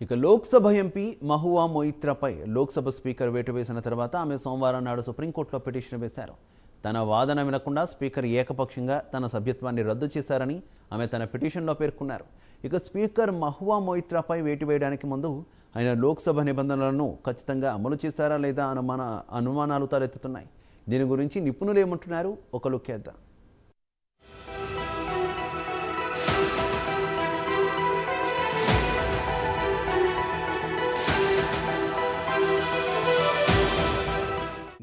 ఇక లోక్సభ ఎంపీ మహువా మొయిత్రాపై లోక్సభ స్పీకర్ వేటు వేసిన తర్వాత ఆమె సోమవారం నాడు సుప్రీంకోర్టులో పిటిషన్ వేశారు. తన వాదన వినకుండా స్పీకర్ ఏకపక్షంగా తన సభ్యత్వాన్ని రద్దు చేశారని ఆమె తన పిటిషన్లో పేర్కొన్నారు. ఇక స్పీకర్ మహువా మొయిత్రాపై వేటు వేయడానికి ముందు ఆయన లోక్సభ నిబంధనలను ఖచ్చితంగా అమలు చేశారా లేదా అనుమానాలు తలెత్తుతున్నాయి. దీని గురించి నిపుణులు ఏమంటున్నారు, ఒక లుక్ వేద్దాం.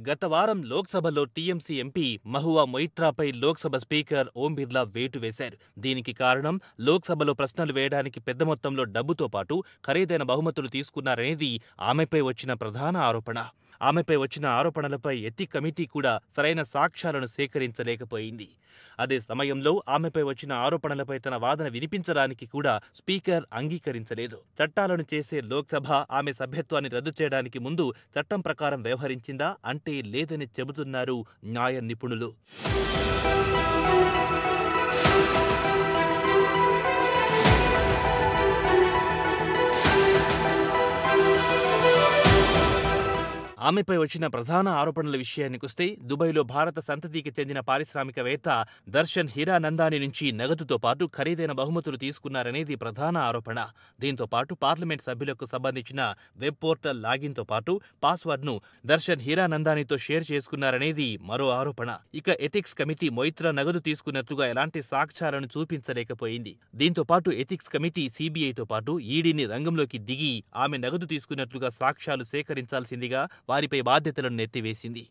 గత వారం లోక్సభలో టీఎంసీ ఎంపీ మహువా మొయిత్రాపై లోక్సభ స్పీకర్ ఓం బిర్లా వేటు వేశారు. దీనికి కారణం లోక్సభలో ప్రశ్నలు వేయడానికి పెద్ద మొత్తంలో డబ్బుతో పాటు ఖరీదైన బహుమతులు తీసుకున్నారనేది ఆమెపై వచ్చిన ప్రధాన ఆరోపణ. ఆమెపై వచ్చిన ఆరోపణలపై ఎథిక్ కమిటీ కూడా సరైన సాక్ష్యాలను సేకరించలేకపోయింది. అదే సమయంలో ఆమెపై వచ్చిన ఆరోపణలపై తన వాదన వినిపించడానికి కూడా స్పీకర్ అంగీకరించలేదు. చట్టాలను చేసే లోక్సభ ఆమె సభ్యత్వాన్ని రద్దు చేయడానికి ముందు చట్టం ప్రకారం వ్యవహరించిందా అంటే లేదని చెబుతున్నారు న్యాయ నిపుణులు. ఆమెపై వచ్చిన ప్రధాన ఆరోపణల విషయానికొస్తే దుబాయ్లో భారత సంతతికి చెందిన పారిశ్రామికవేత్త దర్శన్ హీరానందాని నుంచి నగదుతో పాటు ఖరీదైన బహుమతులు తీసుకున్నారనేది ప్రధాన ఆరోపణ. దీంతో పాటు పార్లమెంట్ సభ్యులకు సంబంధించిన వెబ్ పోర్టల్ లాగిన్తో పాటు పాస్వర్డ్ను దర్శన్ హీరానందానితో షేర్ చేసుకున్నారనేది మరో ఆరోపణ. ఇక ఎథిక్స్ కమిటీ మొయిత్రా నగదు తీసుకున్నట్లుగా ఎలాంటి సాక్ష్యాలను చూపించలేకపోయింది. దీంతో పాటు ఎథిక్స్ కమిటీ సీబీఐతో పాటు ఈడీని రంగంలోకి దిగి ఆమె నగదు తీసుకున్నట్లుగా సాక్ష్యాలు సేకరించాల్సిందిగా వారిపై బాధ్యతలను నెత్తివేసింది.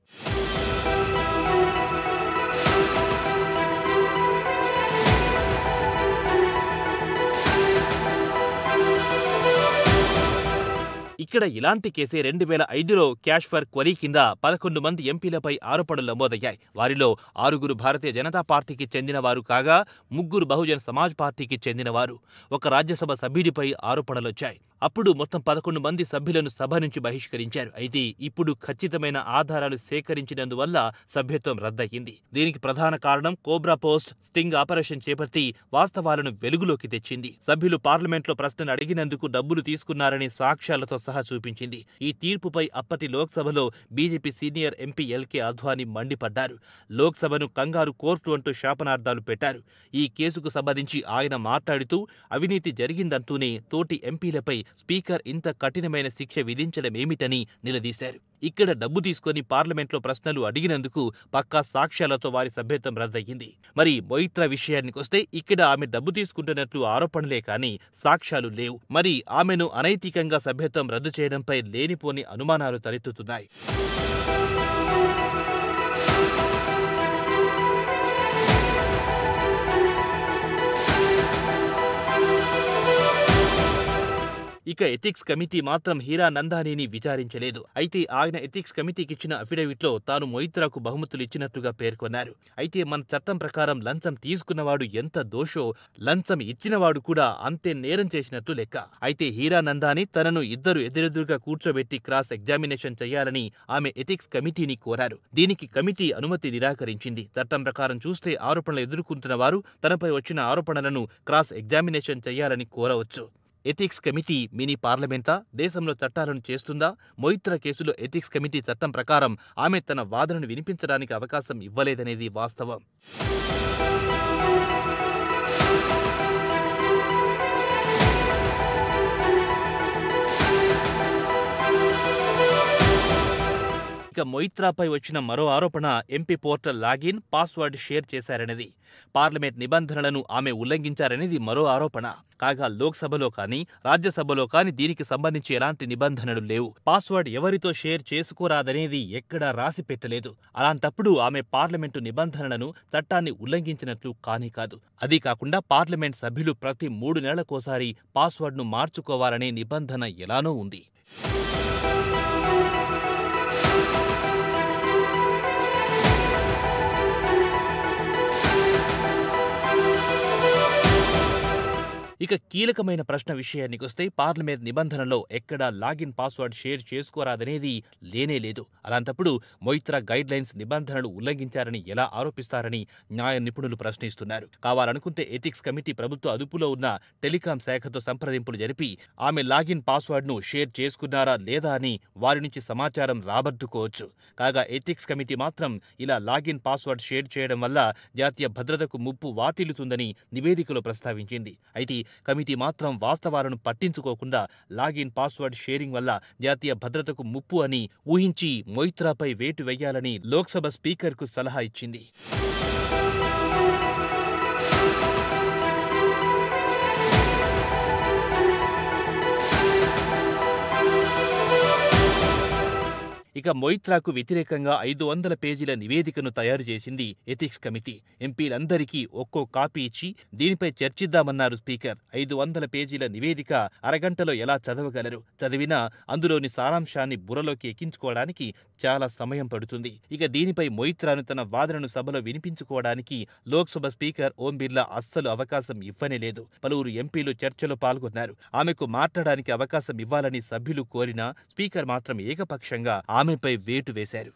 ఇక్కడ ఇలాంటి కేసే 2005లో క్యాష్ ఫర్ క్వరీ కింద 11 మంది ఎంపీలపై ఆరోపణలు నమోదయ్యాయి. వారిలో 6 భారతీయ జనతా పార్టీకి చెందినవారు కాగా 3 బహుజన్ సమాజ్ పార్టీకి చెందినవారు. ఒక రాజ్యసభ సభ్యుడిపై ఆరోపణలొచ్చాయి. అప్పుడు మొత్తం 11 మంది సభ్యులను సభ నుంచి బహిష్కరించారు. అయితే ఇప్పుడు ఖచ్చితమైన ఆధారాలు సేకరించినందువల్ల సభ్యత్వం రద్దయింది. దీనికి ప్రధాన కారణం కోబ్రా పోస్ట్ స్టింగ్ ఆపరేషన్ చేపట్టి వాస్తవాలను వెలుగులోకి తెచ్చింది. సభ్యులు పార్లమెంట్లో ప్రశ్నలు అడిగినందుకు డబ్బులు తీసుకున్నారని సాక్ష్యాలతో సహా చూపించింది. ఈ తీర్పుపై అప్పటి లోక్సభలో BJP senior MP LK Advani మండిపడ్డారు. లోక్సభను కంగారు కోర్టు అంటూ శాపనార్థాలు పెట్టారు. ఈ కేసుకు సంబంధించి ఆయన మాట్లాడుతూ అవినీతి జరిగిందంటూనే తోటి ఎంపీలపై స్పీకర్ ఇంత కఠినమైన శిక్ష విధించడమేమిటని నిలదీశారు. ఇక్కడ డబ్బు తీసుకొని పార్లమెంట్లో ప్రశ్నలు అడిగినందుకు పక్కా సాక్ష్యాలతో వారి సభ్యత్వం రద్దయింది. మరి మొయిత్రా విషయానికొస్తే ఇక్కడ ఆమె డబ్బు తీసుకుంటున్నట్లు ఆరోపణలే కానీ సాక్ష్యాలు లేవు. మరి ఆమెను అనైతికంగా సభ్యత్వం రద్దు చేయడంపై లేనిపోని అనుమానాలు తలెత్తుతున్నాయి. ఇక ఎథిక్స్ కమిటీ మాత్రం హీరానందానీని విచారించలేదు. అయితే ఆయన ఎథిక్స్ కమిటీకి ఇచ్చిన అఫిడవిట్లో తాను మొయిత్రాకు బహుమతులు ఇచ్చినట్టుగా పేర్కొన్నారు. అయితే మన చట్టం ప్రకారం లంచం తీసుకున్నవాడు ఎంత దోషో లంచం ఇచ్చినవాడు కూడా అంతే నేరం చేసినట్టు లెక్క. అయితే హీరానందాని తనను ఇద్దరు ఎదురెదురుగా కూర్చోబెట్టి క్రాస్ ఎగ్జామినేషన్ చేయాలని ఆమె ఎథిక్స్ కమిటీని కోరారు. దీనికి కమిటీ అనుమతి నిరాకరించింది. చట్టం ప్రకారం చూస్తే ఆరోపణలు ఎదుర్కొంటున్న వారు తనపై వచ్చిన ఆరోపణలను క్రాస్ ఎగ్జామినేషన్ చేయాలని కోరవచ్చు. ఎథిక్స్ కమిటీ మినీ పార్లమెంటా, దేశంలో చట్టాలను చేస్తుందా? మొయిత్రా కేసులో ఎథిక్స్ కమిటీ చట్టం ప్రకారం ఆమె తన వాదనను వినిపించడానికి అవకాశం ఇవ్వలేదనేది వాస్తవం. ఇక మొయిత్రాపై వచ్చిన మరో ఆరోపణ MP portal login, password share చేశారనేది. పార్లమెంట్ నిబంధనలను ఆమె ఉల్లంఘించారనేది మరో ఆరోపణ. కాగా లోక్సభలో కానీ రాజ్యసభలో కానీ దీనికి సంబంధించి ఎలాంటి నిబంధనలు లేవు. పాస్వర్డ్ ఎవరితో షేర్ చేసుకోరాదనేది ఎక్కడా రాసి పెట్టలేదు. అలాంటప్పుడు ఆమె పార్లమెంటు నిబంధనలను చట్టాన్ని ఉల్లంఘించినట్లు కానే కాదు. అదీ కాకుండా పార్లమెంట్ సభ్యులు ప్రతి 3 నెలలకోసారి పాస్వర్డ్ను మార్చుకోవాలనే నిబంధన ఎలానో ఉంది. ఇక కీలకమైన ప్రశ్న విషయానికొస్తే పార్లమెంట్ నిబంధనలో ఎక్కడా లాగిన్ పాస్వర్డ్ షేర్ చేసుకోరాదనేది లేనేలేదు. అలాంటప్పుడు మొయిత్రా గైడ్ లైన్స్ నిబంధనలు ఉల్లంఘించారని ఎలా ఆరోపిస్తారని న్యాయ నిపుణులు ప్రశ్నిస్తున్నారు. కావాలనుకుంటే ఎథిక్స్ కమిటీ ప్రభుత్వ అదుపులో ఉన్న టెలికాం శాఖతో సంప్రదింపులు జరిపి ఆమె లాగిన్ పాస్వర్డ్ను షేర్ చేసుకున్నారా లేదా అని వారి నుంచి సమాచారం రాబట్టుకోవచ్చు. కాగా ఎథిక్స్ కమిటీ మాత్రం ఇలా లాగిన్ పాస్వర్డ్ షేర్ చేయడం వల్ల జాతీయ భద్రతకు ముప్పు వాటిల్లుతుందని నివేదికలో ప్రస్తావించింది. అయితే కమిటీ మాత్రం వాస్తవాలను పట్టించుకోకుండా లాగిన్ పాస్వర్డ్ షేరింగ్ వల్ల జాతీయ భద్రతకు ముప్పు అని ఊహించి మొయిత్రాపై వేటు వేయాలని లోక్సభ స్పీకర్కు సలహా ఇచ్చింది. ఇక మొయిత్రాకు వ్యతిరేకంగా 500 పేజీల నివేదికను తయారు చేసింది ఎథిక్స్ కమిటీ. ఎంపీలందరికీ ఒక్కో కాపీ ఇచ్చి దీనిపై చర్చిద్దామన్నారు స్పీకర్. 500 పేజీల నివేదిక అరగంటలో ఎలా చదవగలరు? చదివినా అందులోని సారాంశాన్ని బుర్రలోకి ఎక్కించుకోవడానికి చాలా సమయం పడుతుంది. ఇక దీనిపై మొయిత్రాను తన వాదనను సభలో వినిపించుకోవడానికి లోక్సభ స్పీకర్ ఓం బిర్లా అస్సలు అవకాశం ఇవ్వనేలేదు. పలువురు ఎంపీలు చర్చలో పాల్గొన్నారు. ఆమెకు మాట్లాడడానికి అవకాశం ఇవ్వాలని సభ్యులు కోరినా స్పీకర్ మాత్రం ఏకపక్షంగా ఆమెపై వేటు వేశారు.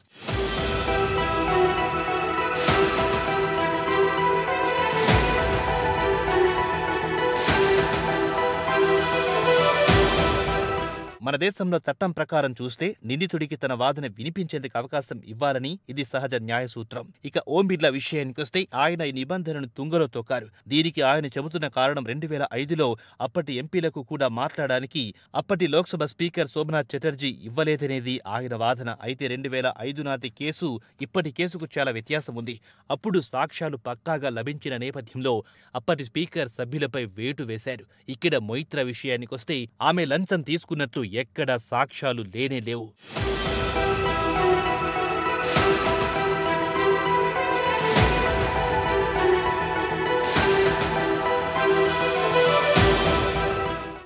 మన దేశంలో చట్టం ప్రకారం చూస్తే నిందితుడికి తన వాదన వినిపించేందుకు అవకాశం ఇవ్వాలని ఇది సహజ న్యాయ సూత్రం. ఇక ఓం బిర్లా విషయానికొస్తే ఆయన ఈ నిబంధనను తుంగలో తొక్కారు. దీనికి ఆయన చెబుతున్న కారణం 2005లో అప్పటి ఎంపీలకు కూడా మాట్లాడడానికి అప్పటి లోక్సభ స్పీకర్ సోమనాథ్ చటర్జీ ఇవ్వలేదనేది ఆయన వాదన. అయితే 2005 నాటి కేసు ఇప్పటి కేసుకు చాలా వ్యత్యాసం ఉంది. అప్పుడు సాక్ష్యాలు పక్కాగా లభించిన నేపథ్యంలో అప్పటి స్పీకర్ సభ్యులపై వేటు వేశారు. ఇక్కడ మొయిత్రా విషయానికొస్తే ఆమె లంచం తీసుకున్నట్లు ఎక్కడా సాక్ష్యాలు లేనేలేవు.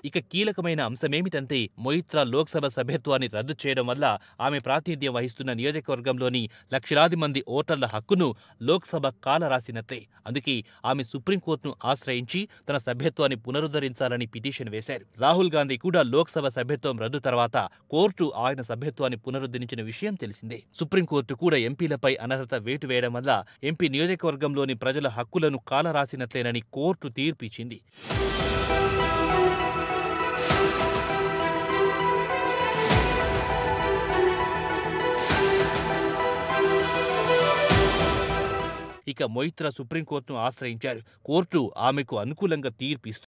ఇక కీలకమైన అంశమేమిటంటే మొయిత్రా లోక్సభ సభ్యత్వాన్ని రద్దు చేయడం వల్ల ఆమె ప్రాతినిధ్యం వహిస్తున్న నియోజకవర్గంలోని లక్షలాది మంది ఓటర్ల హక్కును లోక్సభ కాలరాసినట్లే. అందుకే ఆమె సుప్రీంకోర్టును ఆశ్రయించి తన సభ్యత్వాన్ని పునరుద్ధరించాలని పిటిషన్ వేశారు. రాహుల్ గాంధీ కూడా లోక్సభ సభ్యత్వం రద్దు తర్వాత కోర్టు ఆయన సభ్యత్వాన్ని పునరుద్ధరించిన విషయం తెలిసిందే. సుప్రీంకోర్టు కూడా ఎంపీలపై అనర్హత వేటు వేయడం వల్ల ఎంపీ నియోజకవర్గంలోని ప్రజల హక్కులను కాలరాసినట్లేనని కోర్టు తీర్పు ఇచ్చింది. ఇక మొయిత్రా సుప్రీంకోర్టును ఆశ్రయించారు. కోర్టు ఆమెకు అనుకూలంగా తీర్పిస్తూ